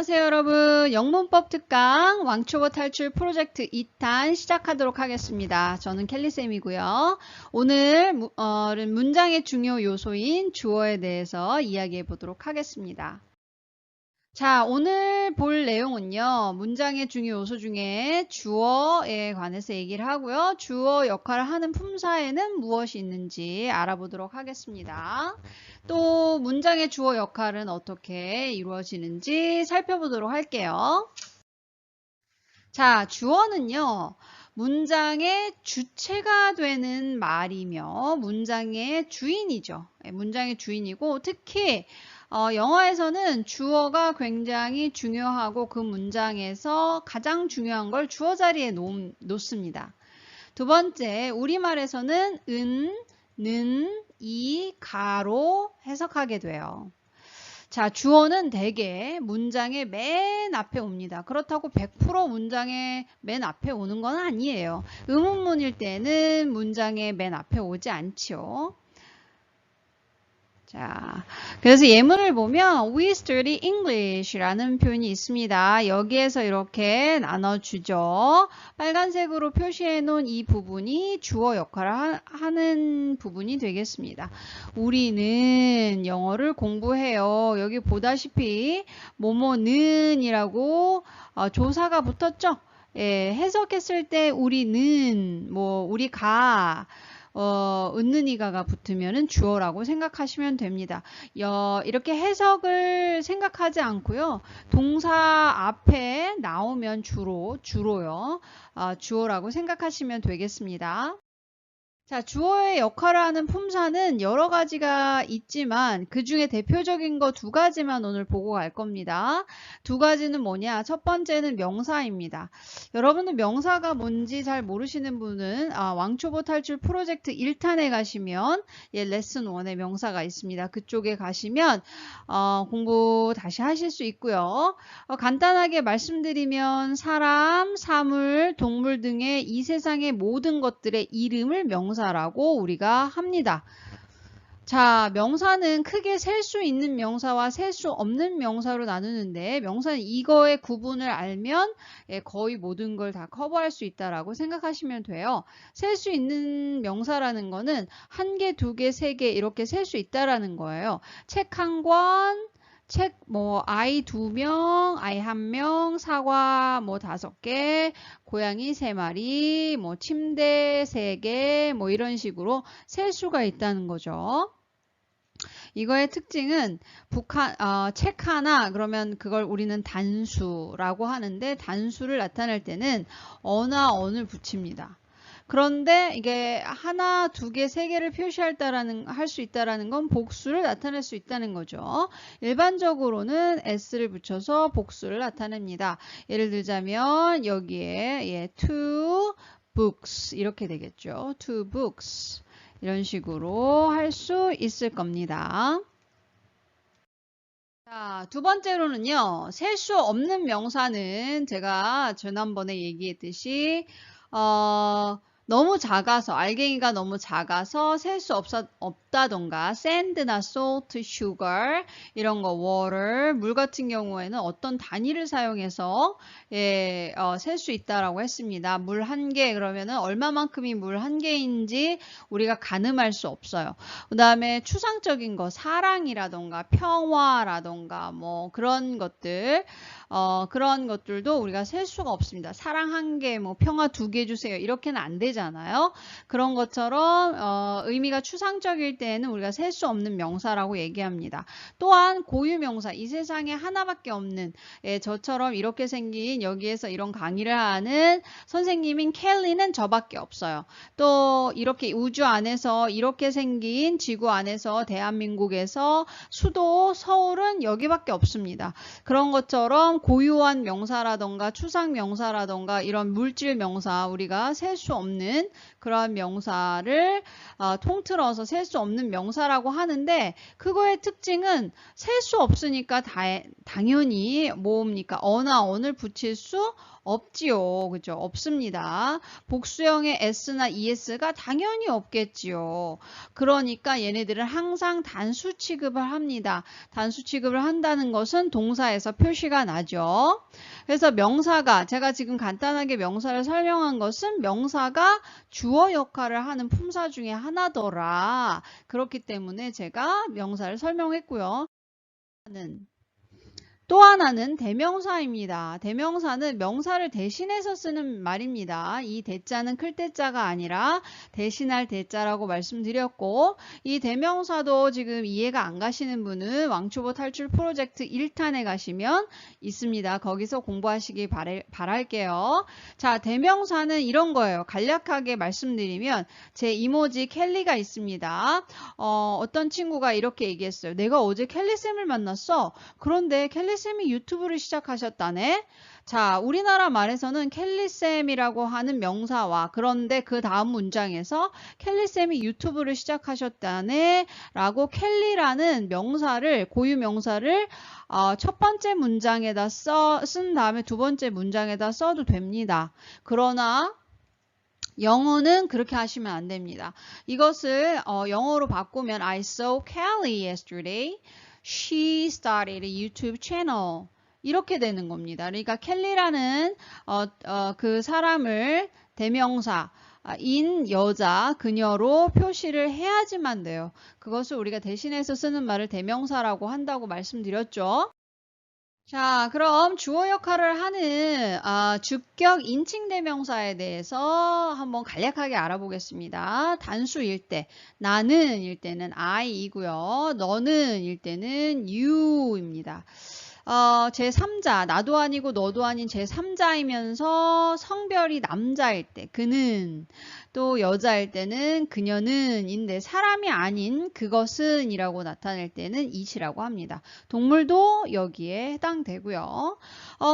안녕하세요 여러분. 영문법 특강 왕초보 탈출 프로젝트 2탄 시작하도록 하겠습니다. 저는 켈리쌤이고요. 오늘은 문장의 중요 요소인 주어에 대해서 이야기해 보도록 하겠습니다. 자, 오늘 볼 내용은요. 문장의 중요 요소 중에 주어에 관해서 얘기를 하고요. 주어 역할을 하는 품사에는 무엇이 있는지 알아보도록 하겠습니다. 또 문장의 주어 역할은 어떻게 이루어지는지 살펴보도록 할게요. 자, 주어는요. 문장의 주체가 되는 말이며 문장의 주인이죠. 문장의 주인이고 특히 영어에서는 주어가 굉장히 중요하고 그 문장에서 가장 중요한 걸 주어 자리에 놓습니다. 두 번째, 우리말에서는 는, 이, 가로 해석하게 돼요. 자, 주어는 대개 문장의 맨 앞에 옵니다. 그렇다고 100% 문장의 맨 앞에 오는 건 아니에요. 의문문일 때는 문장의 맨 앞에 오지 않죠. 자, 그래서 예문을 보면 We study English라는 표현이 있습니다. 여기에서 이렇게 나눠주죠. 빨간색으로 표시해 놓은 이 부분이 주어 역할을 하는 부분이 되겠습니다. 우리는 영어를 공부해요. 여기 보다시피 뭐뭐는 이라고 조사가 붙었죠. 예, 해석했을 때 우리는 우리가 은는이가가 붙으면은 주어라고 생각하시면 됩니다. 이렇게 해석을 생각하지 않고요. 동사 앞에 나오면 주로요. 주어라고 생각하시면 되겠습니다. 자, 주어의 역할을 하는 품사는 여러 가지가 있지만 그 중에 대표적인 거 두 가지만 오늘 보고 갈 겁니다. 두 가지는 뭐냐? 첫 번째는 명사입니다. 여러분들 명사가 뭔지 잘 모르시는 분은 왕초보 탈출 프로젝트 1탄에 가시면 레슨 1에 명사가 있습니다. 그쪽에 가시면 공부 다시 하실 수 있고요. 간단하게 말씀드리면 사람, 사물, 동물 등의 이 세상의 모든 것들의 이름을 명사라고 우리가 합니다. 자, 명사는 크게 셀 수 있는 명사와 셀 수 없는 명사로 나누는데 명사는 이거의 구분을 알면 거의 모든 걸 다 커버할 수 있다라고 생각하시면 돼요. 셀 수 있는 명사라는 거는 한 개, 두 개, 세 개 이렇게 셀 수 있다라는 거예요. 책 한 권, 아이 2명, 아이 1명, 사과 5개, 고양이 3마리, 침대 3개, 이런 식으로 셀 수가 있다는 거죠. 이거의 특징은 책 하나 그러면 그걸 우리는 단수라고 하는데 단수를 나타낼 때는 어나 언을 붙입니다. 그런데 이게 하나, 두 개, 세 개를 표시할 수 있다라는 건 복수를 나타낼 수 있다는 거죠. 일반적으로는 s를 붙여서 복수를 나타냅니다. 예를 들자면 여기에 two books 이렇게 되겠죠. two books 이런 식으로 할 수 있을 겁니다. 자, 두 번째로는요. 셀 수 없는 명사는 제가 지난번에 얘기했듯이 너무 작아서 알갱이가 너무 작아서 셀 수 없다던가 sand나 salt, sugar 이런 거 water 물 같은 경우에는 어떤 단위를 사용해서 셀 수 있다라고 했습니다. 물 한 개 그러면은 얼마만큼이 물 한 개인지 우리가 가늠할 수 없어요. 그 다음에 추상적인 거 사랑이라던가 평화라던가 그런 것들 그런 것들도 우리가 셀 수가 없습니다. 사랑 한 개, 평화 2개 주세요. 이렇게는 안 되잖아요. 그런 것처럼 의미가 추상적일 때에는 우리가 셀 수 없는 명사라고 얘기합니다. 또한 고유명사, 이 세상에 하나밖에 없는 저처럼 이렇게 생긴 여기에서 이런 강의를 하는 선생님인 켈리는 저밖에 없어요. 또 이렇게 우주 안에서 이렇게 생긴 지구 안에서 대한민국에서 수도 서울은 여기밖에 없습니다. 그런 것처럼 고유한 명사라던가 추상 명사라던가 이런 물질 명사 우리가 셀 수 없는 그런 명사를 통틀어서 셀 수 없는 명사라고 하는데 그거의 특징은 셀 수 없으니까 당연히 뭡니까? 어나 언을 붙일 수 없지요. 그죠? 없습니다. 복수형의 s나 es가 당연히 없겠지요. 그러니까 얘네들은 항상 단수 취급을 합니다. 단수 취급을 한다는 것은 동사에서 표시가 나죠. 그래서 명사가, 제가 지금 간단하게 명사를 설명한 것은 명사가 주어 역할을 하는 품사 중에 하나더라. 그렇기 때문에 제가 명사를 설명했고요. 또 하나는 대명사입니다. 대명사는 명사를 대신해서 쓰는 말입니다. 이 대자는 클 대자가 아니라 대신할 대자라고 말씀드렸고, 이 대명사도 지금 이해가 안 가시는 분은 왕초보 탈출 프로젝트 1탄에 가시면 있습니다. 거기서 공부하시기 바랄게요. 자, 대명사는 이런 거예요. 간략하게 말씀드리면 제 이모지 켈리가 있습니다. 어떤 친구가 이렇게 얘기했어요. 내가 어제 켈리쌤을 만났어. 그런데 켈리쌤이 유튜브를 시작하셨다네. 자, 우리나라 말에서는 켈리쌤이라고 하는 명사와 그런데 그 다음 문장에서 켈리쌤이 유튜브를 시작하셨다네 라고 켈리라는 명사를, 고유 명사를 첫 번째 문장에다 쓴 다음에 두 번째 문장에다 써도 됩니다. 그러나 영어는 그렇게 하시면 안 됩니다. 이것을 영어로 바꾸면 I saw Kelly yesterday. She started a YouTube channel. 이렇게 되는 겁니다. 그러니까 켈리라는 그 사람을 대명사 인 여자 그녀로 표시를 해야지만 돼요. 그것을 우리가 대신해서 쓰는 말을 대명사라고 한다고 말씀드렸죠. 자, 그럼 주어 역할을 하는 주격 인칭 대명사에 대해서 한번 간략하게 알아보겠습니다. 단수일 때, 나는 일 때는 I이고요. 너는 일 때는 You입니다. 제3자, 나도 아니고 너도 아닌 제3자이면서 성별이 남자일 때, 그는, 또 여자일 때는 그녀는 인데 사람이 아닌 그것은 이라고 나타낼 때는 it이라고 합니다. 동물도 여기에 해당되고요.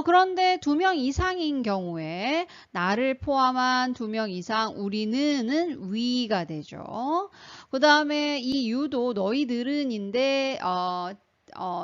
그런데 2명 이상인 경우에 나를 포함한 2명 이상 우리는 we가 되죠. 그 다음에 이 you도 너희들은인데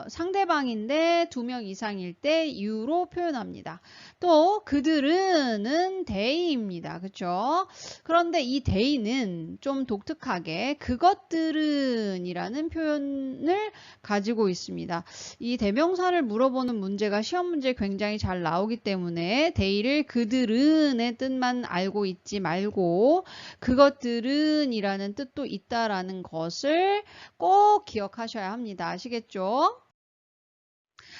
상대방인데 2명 이상일 때 you로 표현합니다. 또 그들은 they입니다. 그렇죠? 그런데 이 they는 좀 독특하게 그것들은 이라는 표현을 가지고 있습니다. 이 대명사를 물어보는 문제가 시험 문제에 굉장히 잘 나오기 때문에 they를 그들은의 뜻만 알고 있지 말고 그것들은 이라는 뜻도 있다라는 것을 꼭 기억하셔야 합니다. 아시겠죠?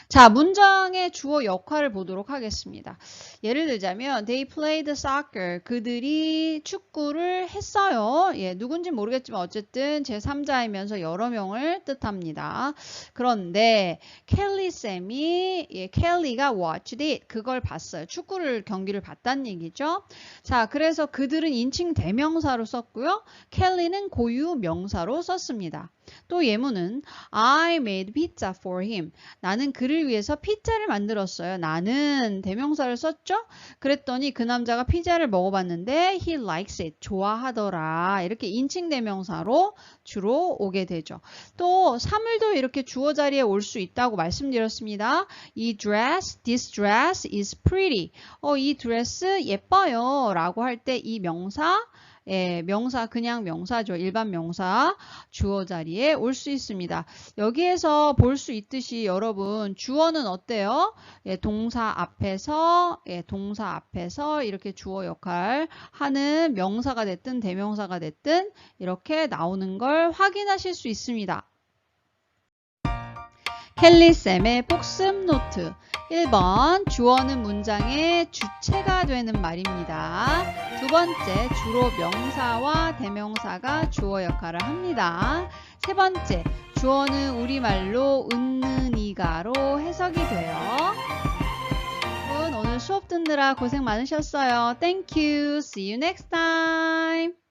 자, 문장의 주어 역할을 보도록 하겠습니다. 예를 들자면 they played soccer. 그들이 축구를 했어요. 예, 누군지 모르겠지만 어쨌든 제3자이면서 여러 명을 뜻합니다. 그런데 켈리 쌤이 켈리가 watched it. 그걸 봤어요. 경기를 봤다는 얘기죠. 자, 그래서 그들은 인칭 대명사로 썼고요. 켈리는 고유 명사로 썼습니다. 또 예문은 I made pizza for him. 나는 그를 위해서 피자를 만들었어요. 나는 대명사를 썼죠? 그랬더니 그 남자가 피자를 먹어봤는데 he likes it. 좋아하더라. 이렇게 인칭 대명사로 주로 오게 되죠. 또 사물도 이렇게 주어 자리에 올 수 있다고 말씀드렸습니다. 이 dress, this dress is pretty. 이 드레스 예뻐요. 라고 할 때 이 명사 예, 명사 그냥 명사죠. 일반 명사 주어 자리에 올 수 있습니다. 여기에서 볼 수 있듯이 여러분 주어는 어때요? 예, 동사 앞에서 이렇게 주어 역할 하는 명사가 됐든 대명사가 됐든 이렇게 나오는 걸 확인하실 수 있습니다. 켈리쌤의 복습 노트 1번 주어는 문장의 주체가 되는 말입니다. 두 번째 주로 명사와 대명사가 주어 역할을 합니다. 세 번째 주어는 우리말로 은느니가로 해석이 돼요. 여러분 오늘 수업 듣느라 고생 많으셨어요. Thank you. See you next time.